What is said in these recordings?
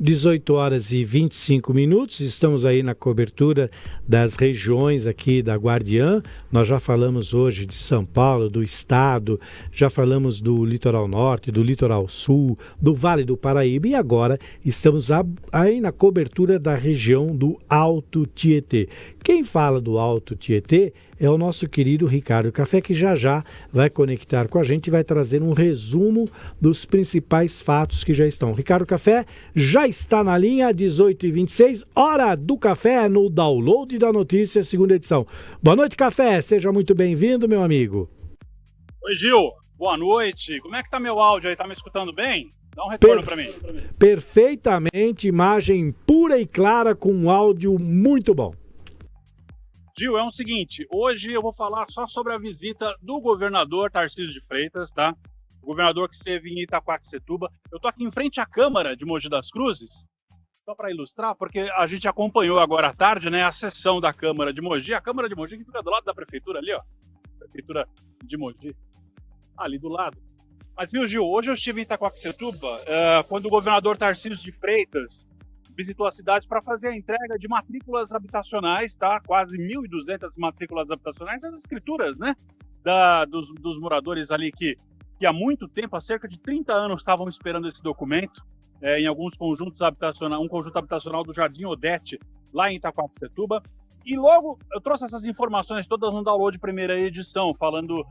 18 horas e 25 minutos, estamos aí na cobertura das regiões aqui da Guardiã. Nós já falamos hoje de São Paulo, do estado, já falamos do litoral norte, do litoral sul, do Vale do Paraíba e agora estamos aí na cobertura da região do Alto Tietê. Quem fala do Alto Tietê é o nosso querido Ricardo Café, que já vai conectar com a gente e vai trazer um resumo dos principais fatos que já estão. Ricardo Café já está na linha, 18h26, hora do café no Download da Notícia, segunda edição. Boa noite, Café, seja muito bem-vindo, meu amigo. Oi, Gil, boa noite. Como é que tá meu áudio aí? Tá me escutando bem? Dá um retorno para mim. Perfeitamente, imagem pura e clara com um áudio muito bom. Gil, é o seguinte, hoje eu vou falar só sobre a visita do governador Tarcísio de Freitas, tá? O governador que esteve em Itaquaquecetuba. Eu tô aqui em frente à Câmara de Mogi das Cruzes, só para ilustrar, porque a gente acompanhou agora à tarde, né, a sessão da Câmara de Mogi. A Câmara de Mogi que fica do lado da Prefeitura ali, ó. Prefeitura de Mogi, ali do lado. Mas viu, Gil, hoje eu estive em Itaquaquecetuba, quando o governador Tarcísio de Freitas visitou a cidade para fazer a entrega de matrículas habitacionais, tá? Quase 1.200 matrículas habitacionais, as escrituras, né? Dos moradores ali que há muito tempo, há cerca de 30 anos, estavam esperando esse documento, em alguns conjuntos habitacionais, um conjunto habitacional do Jardim Odete, lá em Itaquaquecetuba. E logo eu trouxe essas informações todas no download primeira edição, falando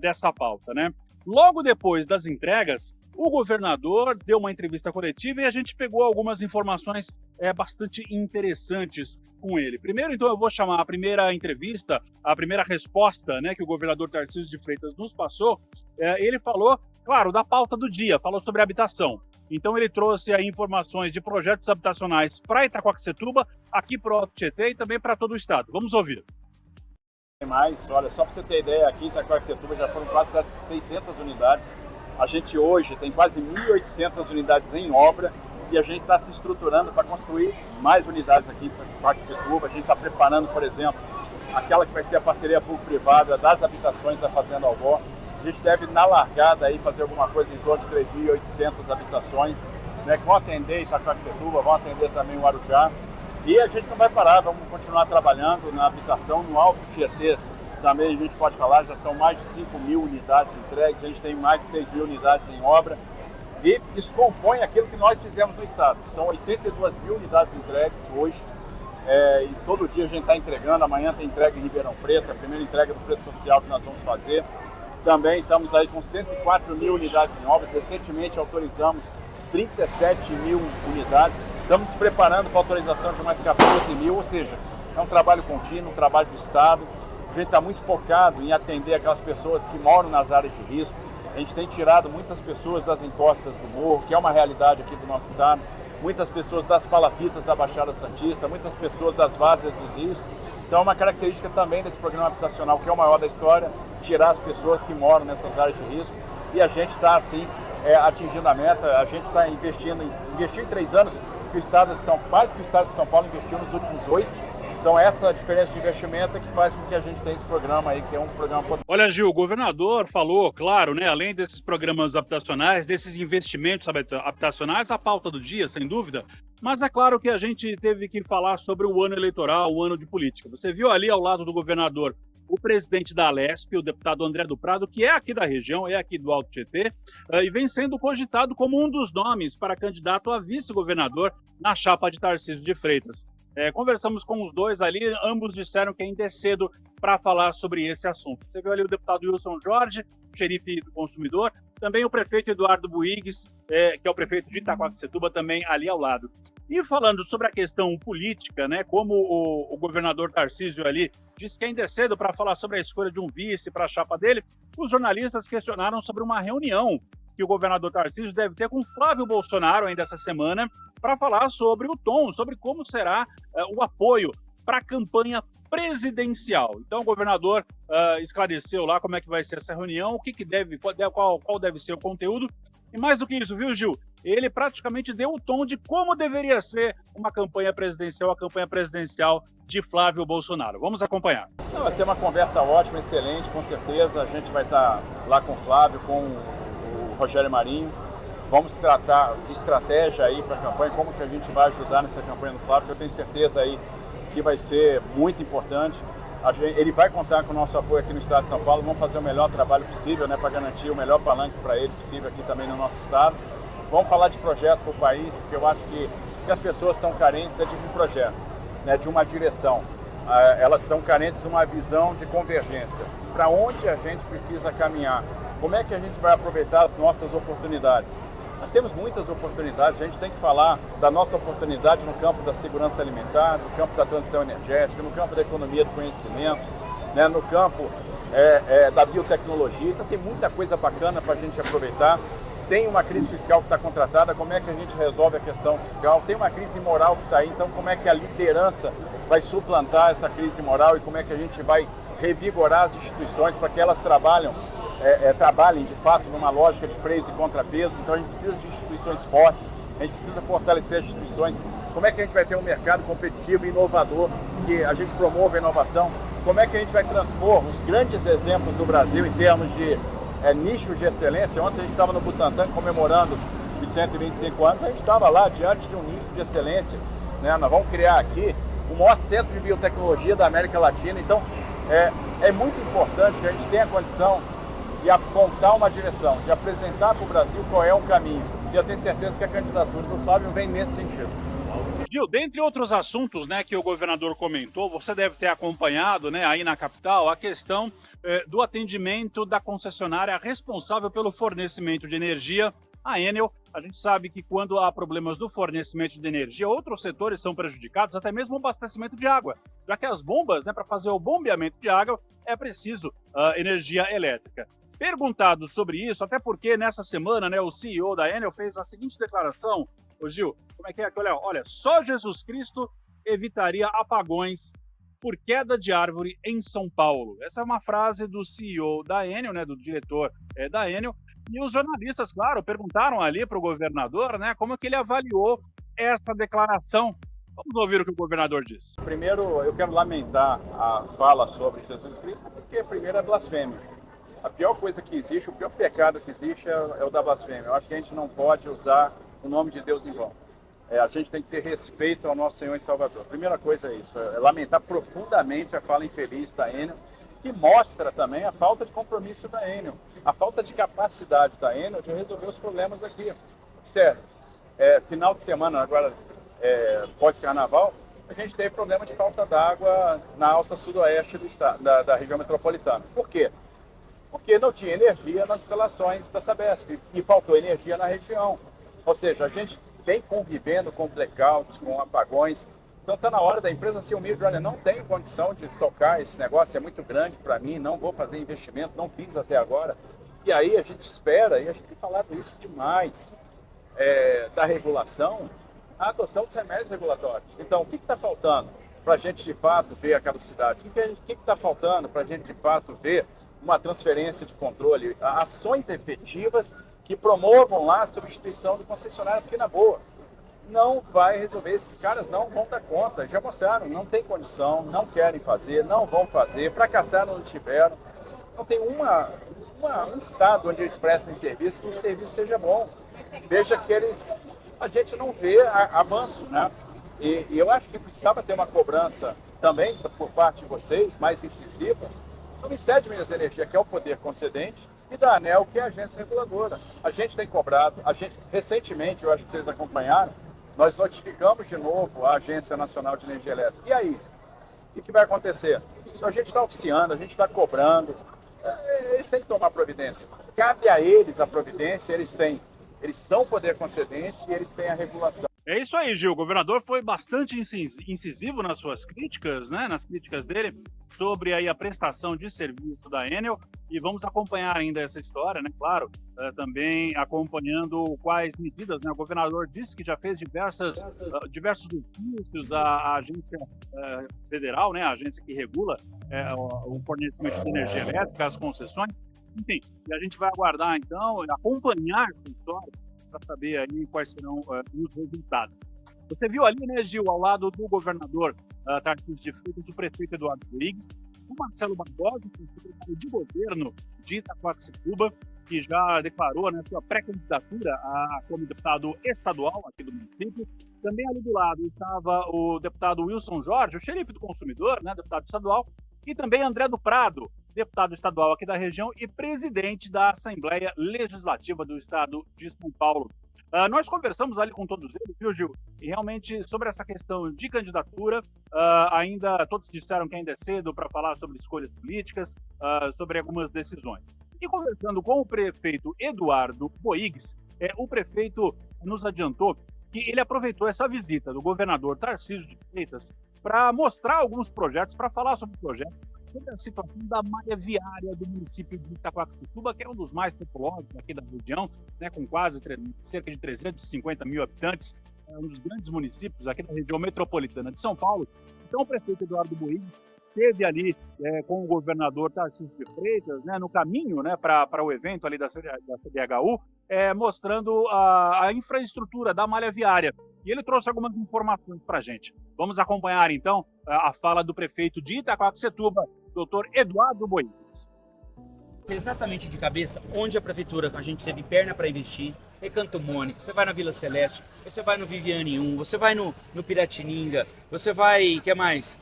dessa pauta, né? Logo depois das entregas, o governador deu uma entrevista coletiva e a gente pegou algumas informações bastante interessantes com ele. Primeiro, então, eu vou chamar a primeira entrevista, a primeira resposta, né, que o governador Tarcísio de Freitas nos passou. Ele falou, claro, da pauta do dia, falou sobre habitação. Então, ele trouxe aí informações de projetos habitacionais para Itaquaquecetuba, aqui para o Alto Tietê e também para todo o estado. Vamos ouvir. Mais, olha, só para você ter ideia, aqui em Itaquaquecetuba já foram quase 600 unidades. A gente hoje tem quase 1.800 unidades em obra e a gente está se estruturando para construir mais unidades aqui em Itaquaquecetuba. A gente está preparando, por exemplo, aquela que vai ser a parceria público-privada das habitações da Fazenda Algó. A gente deve, na largada, aí, fazer alguma coisa em torno de 3.800 habitações, né, que vão atender Itaquaquecetuba, vão atender também o Arujá. E a gente não vai parar, vamos continuar trabalhando na habitação no Alto Tietê. Também a gente pode falar, já são mais de 5.000 unidades entregues, a gente tem mais de 6.000 unidades em obra. E isso compõe aquilo que nós fizemos no estado. São 82.000 unidades entregues hoje. E todo dia a gente está entregando, amanhã tem entrega em Ribeirão Preto, a primeira entrega do preço social que nós vamos fazer. Também estamos aí com 104.000 unidades em obras, recentemente autorizamos 37.000 unidades, estamos nos preparando para a autorização de mais 14.000, ou seja, é um trabalho contínuo, um trabalho de estado. A gente está muito focado em atender aquelas pessoas que moram nas áreas de risco. A gente tem tirado muitas pessoas das encostas do morro, que é uma realidade aqui do nosso estado, muitas pessoas das palafitas da Baixada Santista, muitas pessoas das várzeas dos rios. Então é uma característica também desse programa habitacional, que é o maior da história, tirar as pessoas que moram nessas áreas de risco. E a gente está, assim, atingindo a meta. A gente está investiu em 3 anos, que o Estado de São Paulo investiu nos últimos 8. Então essa diferença de investimento é que faz com que a gente tenha esse programa aí, que é um programa... Olha, Gil, o governador falou, claro, né, além desses programas habitacionais, desses investimentos habitacionais, a pauta do dia, sem dúvida, mas é claro que a gente teve que falar sobre o ano eleitoral, o ano de política. Você viu ali ao lado do governador o presidente da Alesp, o deputado André do Prado, que é aqui da região, é aqui do Alto Tietê, e vem sendo cogitado como um dos nomes para candidato a vice-governador na chapa de Tarcísio de Freitas. Conversamos com os dois ali, ambos disseram que ainda é cedo para falar sobre esse assunto. Você viu ali o deputado Wilson Jorge, xerife do consumidor, também o prefeito Eduardo Buigues, que é o prefeito de Itaquaquecetuba, também ali ao lado. E falando sobre a questão política, né, como o governador Tarcísio ali disse que ainda é cedo para falar sobre a escolha de um vice para a chapa dele, os jornalistas questionaram sobre uma reunião que o governador Tarcísio deve ter com Flávio Bolsonaro ainda essa semana para falar sobre o tom, sobre como será o apoio para a campanha presidencial. Então o governador esclareceu lá como é que vai ser essa reunião, o que deve, qual deve ser o conteúdo. E mais do que isso, viu, Gil? Ele praticamente deu o tom de como deveria ser uma campanha presidencial, a campanha presidencial de Flávio Bolsonaro. Vamos acompanhar. Vai ser uma conversa ótima, excelente, com certeza. A gente vai estar lá com o Flávio, com o Rogério Marinho. Vamos tratar de estratégia aí para a campanha, como que a gente vai ajudar nessa campanha do Flávio, que eu tenho certeza aí que vai ser muito importante. Ele vai contar com o nosso apoio aqui no estado de São Paulo, vamos fazer o melhor trabalho possível, né, para garantir o melhor palanque para ele possível aqui também no nosso estado. Vamos falar de projeto para o país, porque eu acho que as pessoas estão carentes de um projeto, né, de uma direção. Elas estão carentes de uma visão de convergência. Para onde a gente precisa caminhar? Como é que a gente vai aproveitar as nossas oportunidades? Nós temos muitas oportunidades, a gente tem que falar da nossa oportunidade no campo da segurança alimentar, no campo da transição energética, no campo da economia do conhecimento, né, no campo da biotecnologia. Então tem muita coisa bacana para a gente aproveitar. Tem uma crise fiscal que está contratada, como é que a gente resolve a questão fiscal? Tem uma crise moral que está aí, então como é que a liderança vai suplantar essa crise moral e como é que a gente vai revigorar as instituições para que elas trabalhem de fato numa lógica de freios e contrapesos. Então a gente precisa de instituições fortes, a gente precisa fortalecer as instituições. Como é que a gente vai ter um mercado competitivo e inovador, que a gente promova a inovação? Como é que a gente vai transpor os grandes exemplos do Brasil em termos de nichos de excelência? Ontem a gente estava no Butantã comemorando os 125 anos, a gente estava lá diante de um nicho de excelência, né? Nós vamos criar aqui o maior centro de biotecnologia da América Latina. Então é muito importante que a gente tenha a condição de apontar uma direção, de apresentar para o Brasil qual é o caminho. E eu tenho certeza que a candidatura do Flávio vem nesse sentido. Gil, dentre outros assuntos, né, que o governador comentou, você deve ter acompanhado, né, aí na capital, a questão do atendimento da concessionária responsável pelo fornecimento de energia, a Enel. A gente sabe que quando há problemas no fornecimento de energia, outros setores são prejudicados, até mesmo o abastecimento de água, já que as bombas, né, para fazer o bombeamento de água, é preciso energia elétrica. Perguntado sobre isso, até porque nessa semana, né, o CEO da Enel fez a seguinte declaração. Ô Gil, como é que é? Olha, só Jesus Cristo evitaria apagões por queda de árvore em São Paulo. Essa é uma frase do CEO da Enel, né, do diretor da Enel. E os jornalistas, claro, perguntaram ali para o governador, né, como é que ele avaliou essa declaração. Vamos ouvir o que o governador disse. Primeiro, eu quero lamentar a fala sobre Jesus Cristo, porque primeiro é blasfêmia. A pior coisa que existe, o pior pecado que existe é o da blasfêmia. Eu acho que a gente não pode usar o nome de Deus em vão. A gente tem que ter respeito ao nosso Senhor e Salvador. A primeira coisa é isso, é lamentar profundamente a fala infeliz da Enel, que mostra também a falta de compromisso da Enel, a falta de capacidade da Enel de resolver os problemas aqui. Sério, final de semana, agora pós-carnaval, a gente teve problema de falta d'água na alça sudoeste do estado, da região metropolitana. Por quê? Porque não tinha energia nas instalações da Sabesp e faltou energia na região. Ou seja, a gente vem convivendo com blackouts, com apagões. Então está na hora da empresa ser humilde. Olha, não tenho condição de tocar esse negócio, é muito grande para mim, não vou fazer investimento, não fiz até agora. E aí a gente espera, e a gente tem falado isso demais, da regulação, a adoção dos remédios regulatórios. Então, o que está faltando para a gente de fato ver a caducidade? O que está faltando para a gente de fato ver uma transferência de controle, ações efetivas que promovam lá a substituição do concessionário, porque na boa, não vai resolver, esses caras não vão dar conta, já mostraram, não tem condição, não querem fazer, não vão fazer, fracassaram onde tiveram, não tem um estado onde eles prestem serviço, que o serviço seja bom, veja que a gente não vê avanço, né? E eu acho que precisava ter uma cobrança também por parte de vocês, mais incisiva, do Ministério de Minas e Energia, que é o poder concedente, e da ANEEL, que é a agência reguladora. A gente tem cobrado, recentemente, eu acho que vocês acompanharam, nós notificamos de novo a Agência Nacional de Energia Elétrica. E aí? O que vai acontecer? Então, a gente está oficiando, a gente está cobrando, eles têm que tomar providência. Cabe a eles a providência, eles são poder concedente e eles têm a regulação. É isso aí, Gil. O governador foi bastante incisivo nas suas críticas, né? Nas críticas dele sobre aí a prestação de serviço da Enel. E vamos acompanhar ainda essa história, né? Claro, também acompanhando quais medidas, né? O governador disse que já fez diversos ofícios à agência federal, né? A agência que regula o fornecimento de energia elétrica, as concessões. Enfim, e a gente vai aguardar, então, acompanhar essa história para saber aí quais serão os resultados. Você viu ali, né, Gil, ao lado do governador Tarcísio de Freitas, o prefeito Eduardo Rodrigues, o Marcelo Barbosa, o secretário de governo de Itaquaquecetuba, que já declarou, né, sua pré-candidatura como deputado estadual aqui do município. Também ali do lado estava o deputado Wilson Jorge, o xerife do consumidor, né, deputado estadual, e também André do Prado, deputado estadual aqui da região e presidente da Assembleia Legislativa do Estado de São Paulo. Nós conversamos ali com todos eles, viu, Gil? E realmente sobre essa questão de candidatura, ainda todos disseram que ainda é cedo para falar sobre escolhas políticas, sobre algumas decisões. E conversando com o prefeito Eduardo Boigues, o prefeito nos adiantou que ele aproveitou essa visita do governador Tarcísio de Freitas para mostrar alguns projetos, para falar sobre projetos, sobre a situação da malha viária do município de Itaquaquecetuba, que é um dos mais populosos aqui da região, né, com quase cerca de 350 mil habitantes, um dos grandes municípios aqui da região metropolitana de São Paulo. Então o prefeito Eduardo Boigues esteve ali com o governador Tarcísio de Freitas, né, no caminho, né, para o evento ali da CDHU, mostrando a infraestrutura da malha viária. E ele trouxe algumas informações para a gente. Vamos acompanhar, então, a fala do prefeito de Itaquaquecetuba, doutor Eduardo Boigues. Exatamente de cabeça, onde a prefeitura, a gente teve perna para investir, Recanto Mônica, você vai na Vila Celeste, você vai no Viviane 1, você vai no Piratininga, você vai, que mais?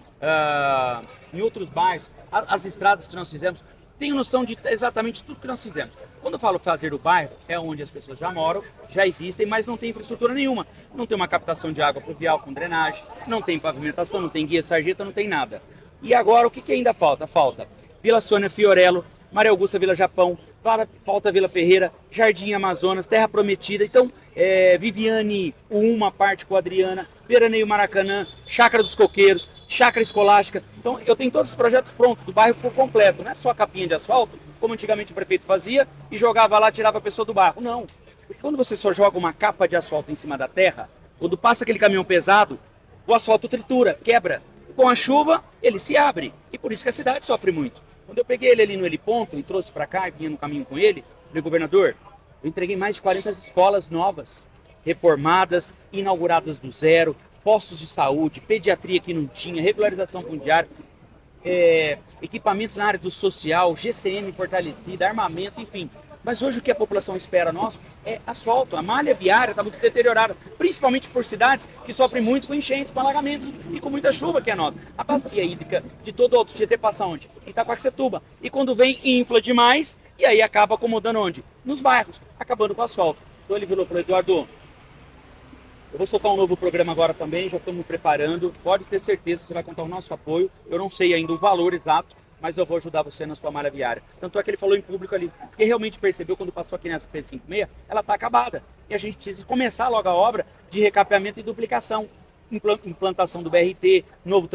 Em outros bairros, as estradas que nós fizemos, tenho noção de exatamente tudo que nós fizemos. Quando eu falo fazer o bairro, é onde as pessoas já moram, já existem, mas não tem infraestrutura nenhuma. Não tem uma captação de água pluvial com drenagem, não tem pavimentação, não tem guia sarjeta, não tem nada. E agora o que ainda falta? Falta Vila Sônia Fiorello, Maria Augusta Vila Japão, falta Vila Ferreira, Jardim Amazonas, Terra Prometida, então Viviane 1, uma parte com a Adriana, Veraneio Maracanã, Chácara dos Coqueiros, Chácara Escolástica. Então eu tenho todos os projetos prontos do bairro por completo, não é só a capinha de asfalto, como antigamente o prefeito fazia e jogava lá, tirava a pessoa do bairro. Não, porque quando você só joga uma capa de asfalto em cima da terra, quando passa aquele caminhão pesado, o asfalto tritura, quebra. Com a chuva, ele se abre e por isso que a cidade sofre muito. Quando eu peguei ele ali no heliponto e trouxe para cá e vinha no caminho com ele, falei, governador, eu entreguei mais de 40 escolas novas, reformadas, inauguradas do zero, postos de saúde, pediatria que não tinha, regularização fundiária, equipamentos na área do social, GCM fortalecida, armamento, enfim. Mas hoje o que a população espera nosso é asfalto. A malha viária está muito deteriorada, principalmente por cidades que sofrem muito com enchentes, com alagamentos e com muita chuva que é nossa. A bacia hídrica de todo o Alto Tietê passa onde? Em Itaquaquecetuba. E quando vem, infla demais e aí acaba acomodando onde? Nos bairros, acabando com o asfalto. Então ele falou, Eduardo, eu vou soltar um novo programa agora também, já estamos preparando. Pode ter certeza, você vai contar o nosso apoio. Eu não sei ainda o valor exato, mas eu vou ajudar você na sua malha viária. Tanto é que ele falou em público ali, porque realmente percebeu quando passou aqui nessa P56, ela está acabada. E a gente precisa começar logo a obra de recapeamento e duplicação, implantação do BRT, novo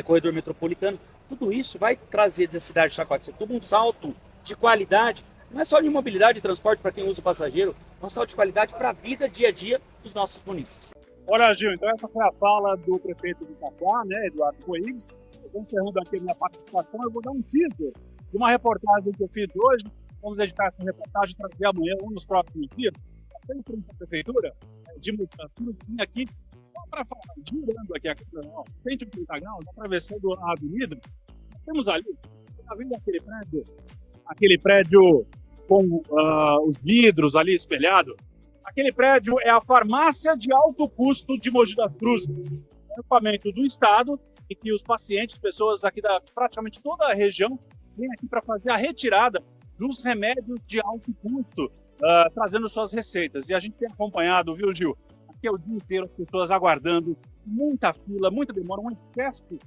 corredor metropolitano. Tudo isso vai trazer da cidade de Itaquaquecetuba um salto de qualidade, não é só de mobilidade e transporte para quem usa o passageiro, é um salto de qualidade para a vida dia a dia dos nossos munícipes. Olha, Gil, então essa foi a fala do prefeito de Itaquá, né, Eduardo Boigues. Encerrando aqui a minha participação, eu vou dar um teaser de uma reportagem que eu fiz hoje. Vamos editar essa reportagem e trazer amanhã ou nos próximos dias. Em frente à prefeitura de Multitascura, vim aqui só para falar, girando aqui a frente do 30 graus, atravessando a avenida. Nós temos ali, está vendo aquele prédio com os vidros ali espelhados? Aquele prédio é a farmácia de alto custo de Mogi das Cruzes, equipamento do Estado, e que os pacientes, pessoas aqui da praticamente toda a região, vêm aqui para fazer a retirada dos remédios de alto custo, trazendo suas receitas. E a gente tem acompanhado, viu, Gil? Aqui é o dia inteiro as pessoas aguardando, muita fila, muita demora, um excesso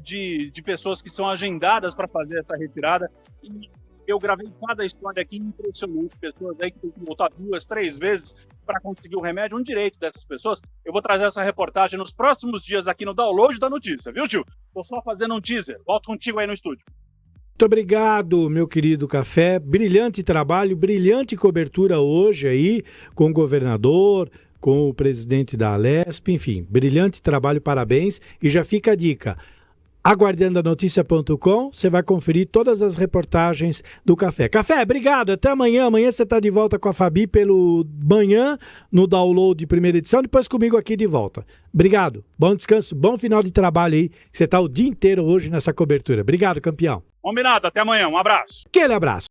de pessoas que são agendadas para fazer essa retirada. E eu gravei cada história aqui impressionante, pessoas aí que tem que voltar 2, 3 vezes para conseguir o remédio, um direito dessas pessoas. Eu vou trazer essa reportagem nos próximos dias aqui no Download da Notícia, viu, Gil? Tô só fazendo um teaser. Volto contigo aí no estúdio. Muito obrigado, meu querido Café. Brilhante trabalho, brilhante cobertura hoje aí com o governador, com o presidente da Alesp, enfim, brilhante trabalho, parabéns. E já fica a dica. Aguardandanoticia.com, você vai conferir todas as reportagens do Café. Café, obrigado, até amanhã. Amanhã você está de volta com a Fabi pelo manhã, no download de primeira edição, depois comigo aqui de volta. Obrigado, bom descanso, bom final de trabalho aí, você está o dia inteiro hoje nessa cobertura. Obrigado, campeão. Combinado, até amanhã, um abraço. Aquele abraço.